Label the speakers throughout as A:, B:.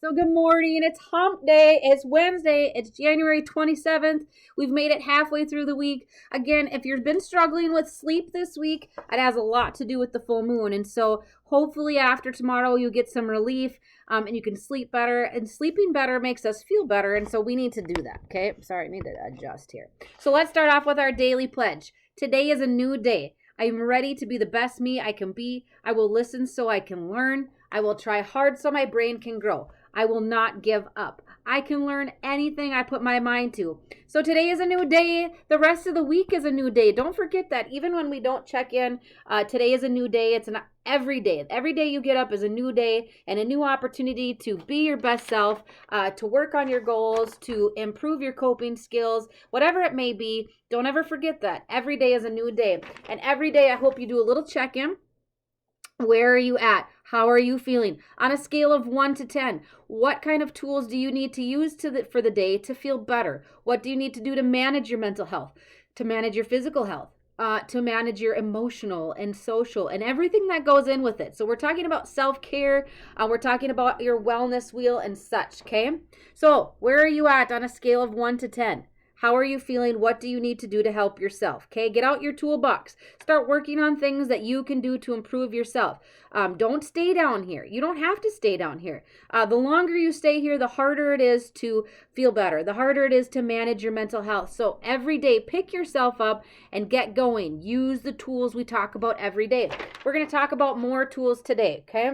A: So good morning. It's hump day. It's Wednesday. It's January 27th. We've made it halfway through the week. Again, if you've been struggling with sleep this week, it has a lot to do with the full moon. And so hopefully after tomorrow you get some relief and you can sleep better. And sleeping better makes us feel better. And so we need to do that. Okay. Sorry, I need to adjust here. So let's start off with our daily pledge. Today is a new day. I am ready to be the best me I can be. I will listen so I can learn. I will try hard so my brain can grow. I will not give up. I can learn anything I put my mind to. So today is a new day. The rest of the week is a new day. Don't forget that even when we don't check in, today is a new day. It's an every day. Every day you get up is a new day and a new opportunity to be your best self, to work on your goals, to improve your coping skills, whatever it may be. Don't ever forget that. Every day is a new day. And every day I hope you do a little check-in. Where are you at? How are you feeling? On a scale of 1 to 10, what kind of tools do you need to use for the day to feel better? What do you need to do to manage your mental health, to manage your physical health, to manage your emotional and social and everything that goes in with it? So we're talking about self-care. We're talking about your wellness wheel and such, okay? So where are you at on a scale of 1 to 10? How are you feeling? What do you need to do to help yourself? Okay, get out your toolbox. Start working on things that you can do to improve yourself. Don't stay down here. You don't have to stay down here. The longer you stay here, the harder it is to feel better. The harder it is to manage your mental health. So every day, pick yourself up and get going. Use the tools we talk about every day. We're going to talk about more tools today, okay?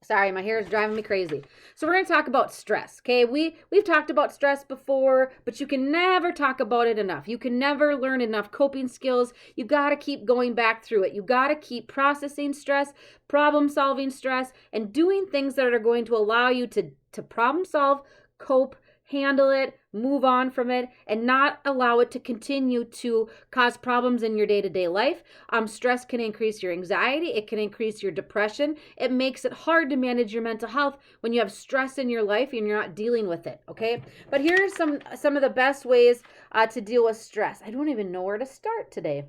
A: Sorry, my hair is driving me crazy. So we're going to talk about stress, okay? We've talked about stress before, but you can never talk about it enough. You can never learn enough coping skills. You got to keep going back through it. You got to keep processing stress, problem-solving stress, and doing things that are going to allow you to problem solve, cope, handle it, move on from it, and not allow it to continue to cause problems in your day-to-day life. Stress can increase your anxiety. It can increase your depression. It makes it hard to manage your mental health when you have stress in your life and you're not dealing with it, okay? But here are some of the best ways to deal with stress. I don't even know where to start today.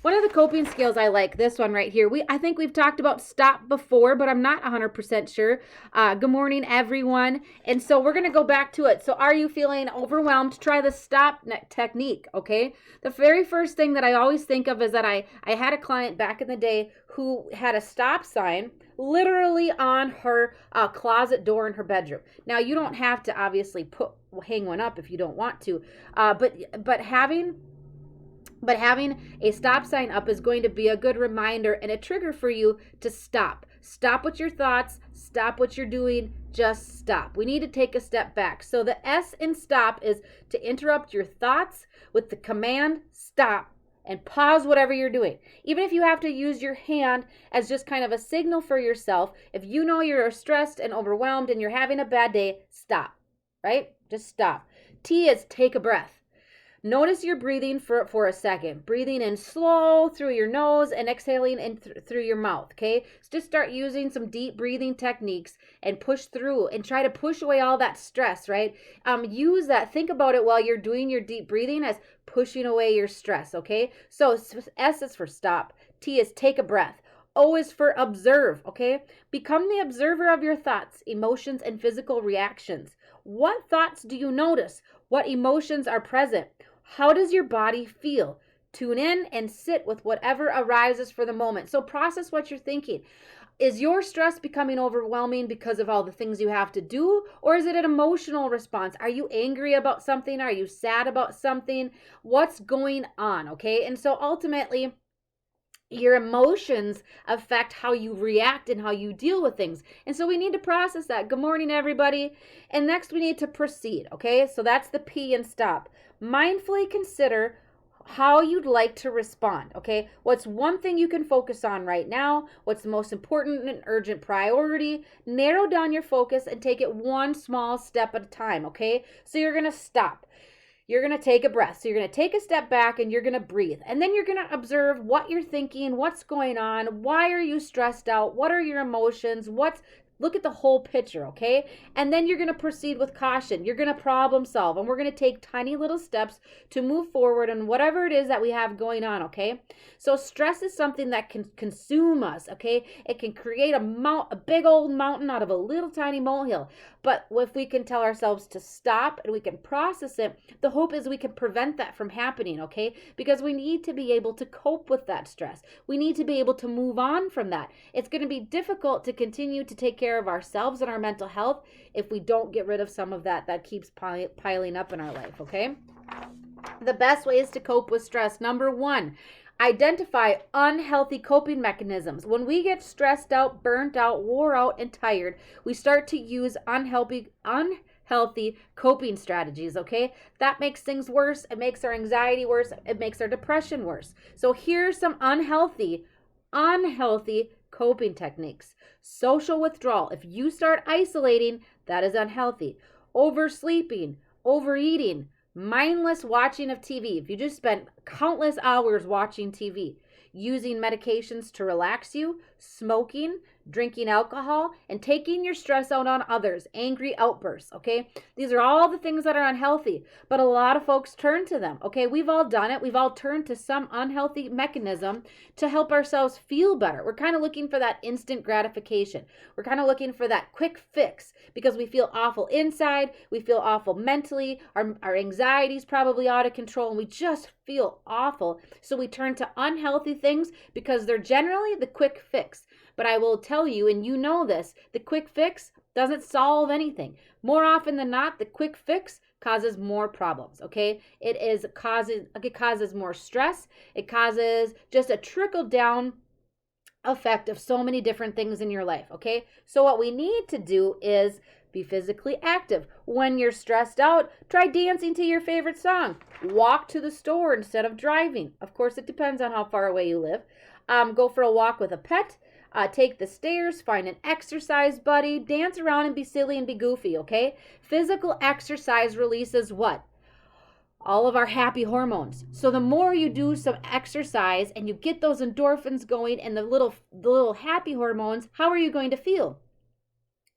A: One of the coping skills I like, this one right here. I think we've talked about stop before, but I'm not 100% sure. Good morning, everyone. And so we're going to go back to it. So are you feeling overwhelmed? Try the stop technique, okay? The very first thing that I always think of is that I had a client back in the day who had a stop sign literally on her closet door in her bedroom. Now, you don't have to obviously hang one up if you don't want to, but having a stop sign up is going to be a good reminder and a trigger for you to stop. Stop with your thoughts. Stop what you're doing. Just stop. We need to take a step back. So the S in stop is to interrupt your thoughts with the command stop and pause whatever you're doing. Even if you have to use your hand as just kind of a signal for yourself, if you know you're stressed and overwhelmed and you're having a bad day, stop, right? Just stop. T is take a breath. Notice your breathing for a second. Breathing in slow through your nose and exhaling in through your mouth, okay? So just start using some deep breathing techniques and push through and try to push away all that stress, right? Use that. Think about it while you're doing your deep breathing as pushing away your stress, okay? So S is for stop. T is take a breath. O is for observe, okay? Become the observer of your thoughts, emotions, and physical reactions. What thoughts do you notice? What emotions are present? How does your body feel? Tune in and sit with whatever arises for the moment. So process what you're thinking. Is your stress becoming overwhelming because of all the things you have to do? Or is it an emotional response? Are you angry about something? Are you sad about something? What's going on? Okay. And so ultimately, your emotions affect how you react and how you deal with things. And so we need to process that. Good morning, everybody. And next we need to proceed. Okay. So that's the P in stop. Mindfully consider how you'd like to respond, okay? What's one thing you can focus on right now? What's the most important and urgent priority? Narrow down your focus and take it one small step at a time, okay? So you're going to stop. You're going to take a breath. So you're going to take a step back and you're going to breathe. And then you're going to observe what you're thinking, what's going on, why are you stressed out, what are your emotions, Look at the whole picture, okay? And then you're going to proceed with caution. You're going to problem solve, and we're going to take tiny little steps to move forward on whatever it is that we have going on, okay? So stress is something that can consume us, okay? It can create a big old mountain out of a little tiny molehill. But if we can tell ourselves to stop and we can process it, the hope is we can prevent that from happening, okay? Because we need to be able to cope with that stress. We need to be able to move on from that. It's going to be difficult to continue to take care of ourselves and our mental health if we don't get rid of some of that keeps piling up in our life, okay? The best ways to cope with stress. Number 1, identify unhealthy coping mechanisms. When we get stressed out, burnt out, wore out, and tired, we start to use unhealthy coping strategies, okay? That makes things worse. It makes our anxiety worse. It makes our depression worse. So here's some unhealthy coping techniques. Social withdrawal. If you start isolating, that is unhealthy. Oversleeping, overeating, mindless watching of TV. If you just spend countless hours watching TV, using medications to relax you, smoking, drinking alcohol, and taking your stress out on others, angry outbursts, okay? These are all the things that are unhealthy, but a lot of folks turn to them, okay? We've all done it. We've all turned to some unhealthy mechanism to help ourselves feel better. We're kind of looking for that instant gratification. We're kind of looking for that quick fix because we feel awful inside, we feel awful mentally, our anxiety is probably out of control, and we just feel awful. So we turn to unhealthy things because they're generally the quick fix. But I will tell you, and you know this, the quick fix doesn't solve anything. More often than not, the quick fix causes more problems, okay? It causes more stress. It causes just a trickle down effect of so many different things in your life, okay? So what we need to do is be physically active. When you're stressed out, try dancing to your favorite song. Walk to the store instead of driving. Of course, it depends on how far away you live. Go for a walk with a pet. Take the stairs, find an exercise buddy, dance around and be silly and be goofy, okay? Physical exercise releases what? All of our happy hormones. So the more you do some exercise and you get those endorphins going and the little happy hormones, how are you going to feel?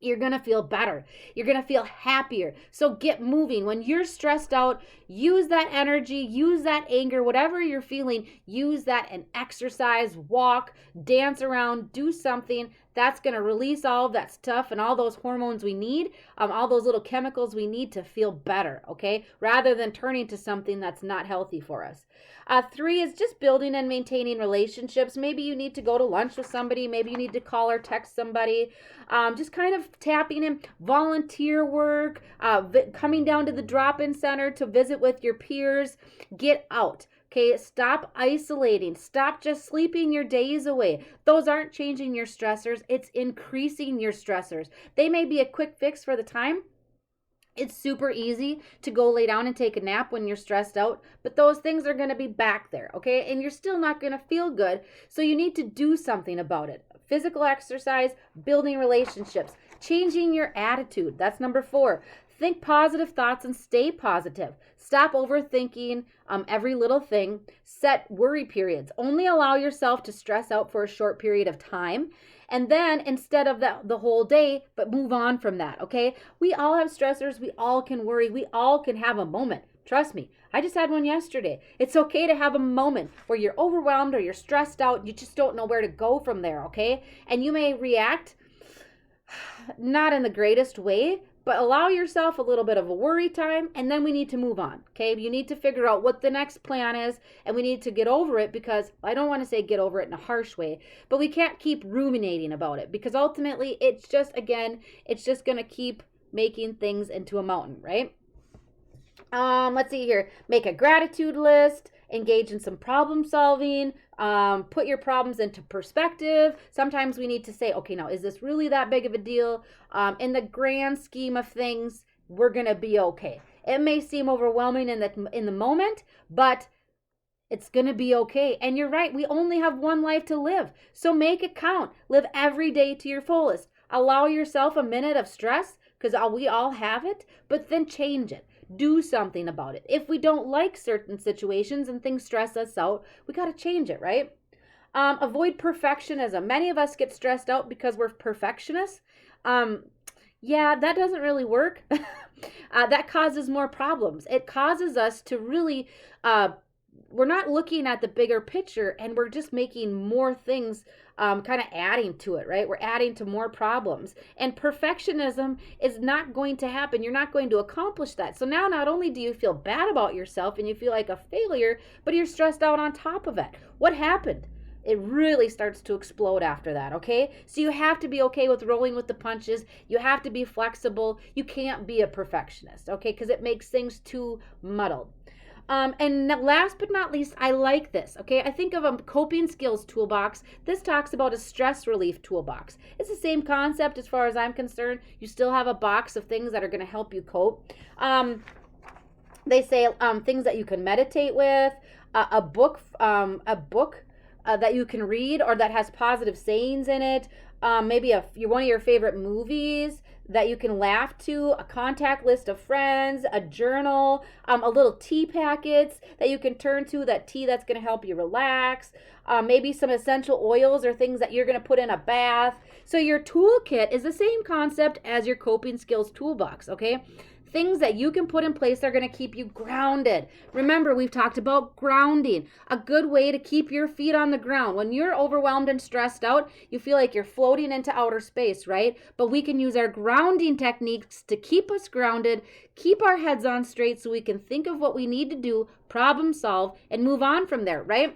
A: You're going to feel better. You're going to feel happier. So get moving. When you're stressed out, use that energy, use that anger, whatever you're feeling, use that and exercise, walk, dance around, do something. That's going to release all of that stuff and all those hormones we need, all those little chemicals we need to feel better, okay? Rather than turning to something that's not healthy for us. 3 is just building and maintaining relationships. Maybe you need to go to lunch with somebody. Maybe you need to call or text somebody. Just kind of tapping in volunteer work, coming down to the drop-in center to visit with your peers. Get out. Okay, stop isolating. Stop just sleeping your days away. Those aren't changing your stressors. It's increasing your stressors. They may be a quick fix for the time. It's super easy to go lay down and take a nap when you're stressed out, but those things are going to be back there, okay? And you're still not going to feel good, so you need to do something about it. Physical exercise, building relationships, changing your attitude. That's number 4. Think positive thoughts and stay positive. Stop overthinking every little thing. Set worry periods. Only allow yourself to stress out for a short period of time. And then instead of the whole day, but move on from that, okay? We all have stressors. We all can worry. We all can have a moment. Trust me, I just had one yesterday. It's okay to have a moment where you're overwhelmed or you're stressed out. You just don't know where to go from there, okay? And you may react not in the greatest way, but allow yourself a little bit of a worry time, and then we need to move on, okay? You need to figure out what the next plan is, and we need to get over it because I don't want to say get over it in a harsh way, but we can't keep ruminating about it because ultimately it's just going to keep making things into a mountain, right? Let's see here. Make a gratitude list. Engage in some problem solving. Put your problems into perspective. Sometimes we need to say, okay, now is this really that big of a deal? In the grand scheme of things, we're gonna be okay. It may seem overwhelming in the moment, but it's gonna be okay. And you're right, we only have one life to live, so make it count. Live every day to your fullest. Allow yourself a minute of stress because we all have it, but then change it. Do something about it. If we don't like certain situations and things stress us out, we got to change it, right? Avoid perfectionism. Many of us get stressed out because we're perfectionists. Yeah, that doesn't really work. That causes more problems. It causes us to really, we're not looking at the bigger picture, and we're just making more things, kind of adding to it, right? We're adding to more problems. And perfectionism is not going to happen. You're not going to accomplish that. So now not only do you feel bad about yourself and you feel like a failure, but you're stressed out on top of it. What happened? It really starts to explode after that, okay? So you have to be okay with rolling with the punches. You have to be flexible. You can't be a perfectionist, okay? Because it makes things too muddled. And last but not least, I like this, okay? I think of a coping skills toolbox. This talks about a stress relief toolbox. It's the same concept as far as I'm concerned. You still have a box of things that are going to help you cope. They say things that you can meditate with, a book that you can read or that has positive sayings in it. Maybe one of your favorite movies that you can laugh to, a contact list of friends, a journal, a little tea packets that you can turn to, that tea that's going to help you relax, maybe some essential oils or things that you're going to put in a bath. So your toolkit is the same concept as your coping skills toolbox, okay? Things that you can put in place that are going to keep you grounded. Remember, we've talked about grounding. A good way to keep your feet on the ground. When you're overwhelmed and stressed out, you feel like you're floating into outer space, right? But we can use our grounding techniques to keep us grounded, keep our heads on straight so we can think of what we need to do, problem solve, and move on from there, right?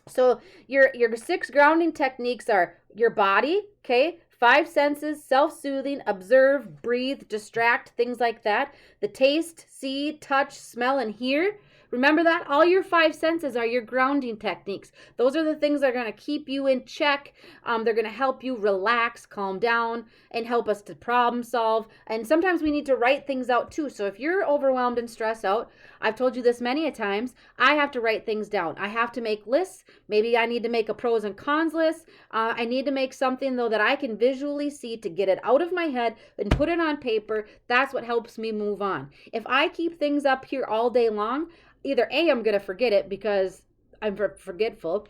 A: So your 6 grounding techniques are your body, okay? 5 senses: self-soothing, observe, breathe, distract, things like that. The taste, see, touch, smell, and hear. Remember that? All your 5 senses are your grounding techniques. Those are the things that are going to keep you in check. They're going to help you relax, calm down, and help us to problem solve. And sometimes we need to write things out too. So if you're overwhelmed and stressed out, I've told you this many a times, I have to write things down. I have to make lists. Maybe I need to make a pros and cons list. I need to make something, though, that I can visually see to get it out of my head and put it on paper. That's what helps me move on. If I keep things up here all day long, either A, I'm going to forget it because I'm forgetful,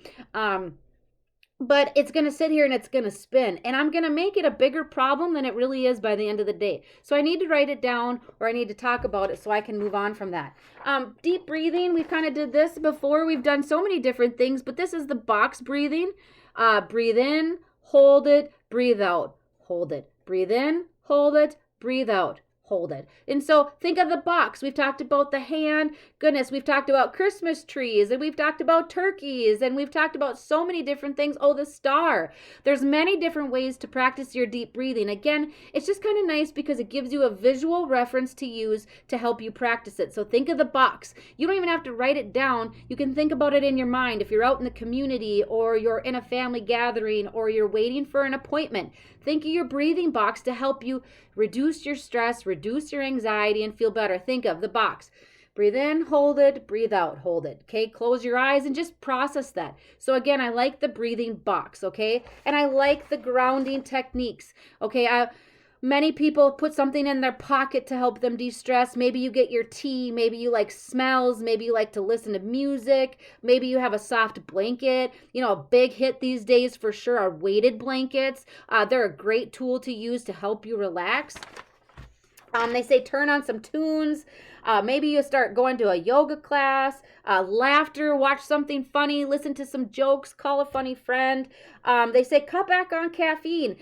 A: but it's going to sit here and it's going to spin, and I'm going to make it a bigger problem than it really is by the end of the day. So I need to write it down, or I need to talk about it so I can move on from that. Deep breathing, we kind of did this before. We've done so many different things, but this is the box breathing. Breathe in, hold it, breathe out, hold it. Breathe in, hold it, breathe out, hold it. And so think of the box. We've talked about the hand. Goodness, we've talked about Christmas trees, and we've talked about turkeys, and we've talked about so many different things. Oh, the star. There's many different ways to practice your deep breathing. Again, it's just kind of nice because it gives you a visual reference to use to help you practice it. So think of the box. You don't even have to write it down. You can think about it in your mind. If you're out in the community, or you're in a family gathering, or you're waiting for an appointment, think of your breathing box to help you reduce your stress, reduce your anxiety, and feel better. Think of the box. Breathe in, hold it, breathe out, hold it. Okay, close your eyes and just process that. So again, I like the breathing box, okay? And I like the grounding techniques, okay? Many people put something in their pocket to help them de-stress. Maybe you get your tea. Maybe you like smells. Maybe you like to listen to music. Maybe you have a soft blanket. You know, a big hit these days for sure are weighted blankets. They're a great tool to use to help you relax. They say turn on some tunes. Maybe you start going to a yoga class, laughter, watch something funny, listen to some jokes, call a funny friend. They say cut back on caffeine.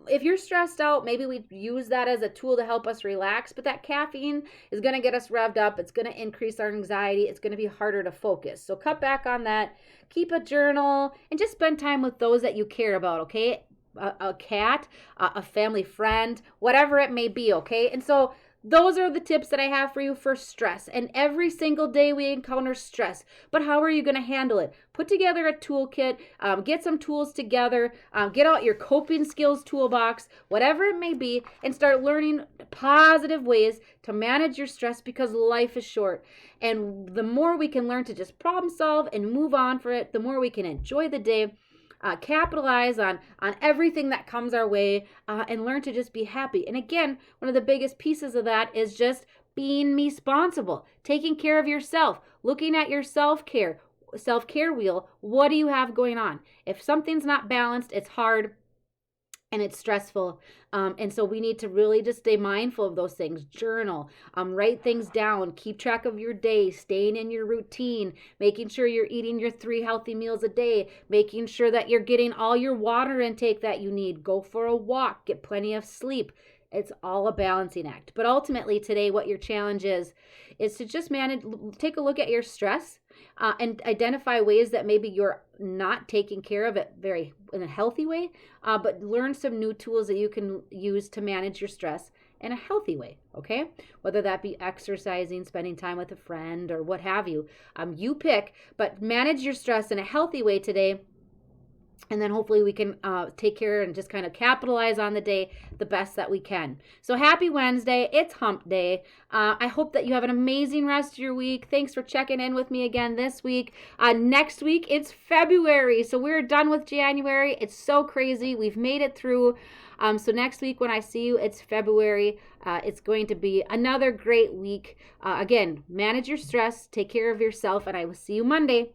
A: If you're stressed out, maybe we use that as a tool to help us relax, but that caffeine is going to get us revved up. It's going to increase our anxiety. It's going to be harder to focus. So cut back on that. Keep a journal and just spend time with those that you care about, okay? A cat, a family friend, whatever it may be, okay? And so those are the tips that I have for you for stress. And every single day we encounter stress. But how are you going to handle it? Put together a toolkit, get some tools together, get out your coping skills toolbox, whatever it may be, and start learning positive ways to manage your stress, because life is short. And the more we can learn to just problem solve and move on for it, the more we can enjoy the day. Capitalize on everything that comes our way, and learn to just be happy. And again, one of the biggest pieces of that is just being responsible, taking care of yourself, looking at your self-care wheel. What do you have going on? If something's not balanced, it's hard and it's stressful. And so we need to really just stay mindful of those things. Journal, write things down, keep track of your day, staying in your routine, making sure you're eating your 3 healthy meals a day, making sure that you're getting all your water intake that you need. Go for a walk, get plenty of sleep. It's all a balancing act. But ultimately today, what your challenge is to just take a look at your stress, and identify ways that maybe you're not taking care of it very in a healthy way, but learn some new tools that you can use to manage your stress in a healthy way, okay? Whether that be exercising, spending time with a friend, or what have you. You pick, but manage your stress in a healthy way today. And then hopefully we can take care and just kind of capitalize on the day the best that we can. So happy Wednesday. It's hump day. I hope that you have an amazing rest of your week. Thanks for checking in with me again this week. Next week, it's February. So we're done with January. It's so crazy. We've made it through. So next week when I see you, it's February. It's going to be another great week. Again, manage your stress. Take care of yourself. And I will see you Monday.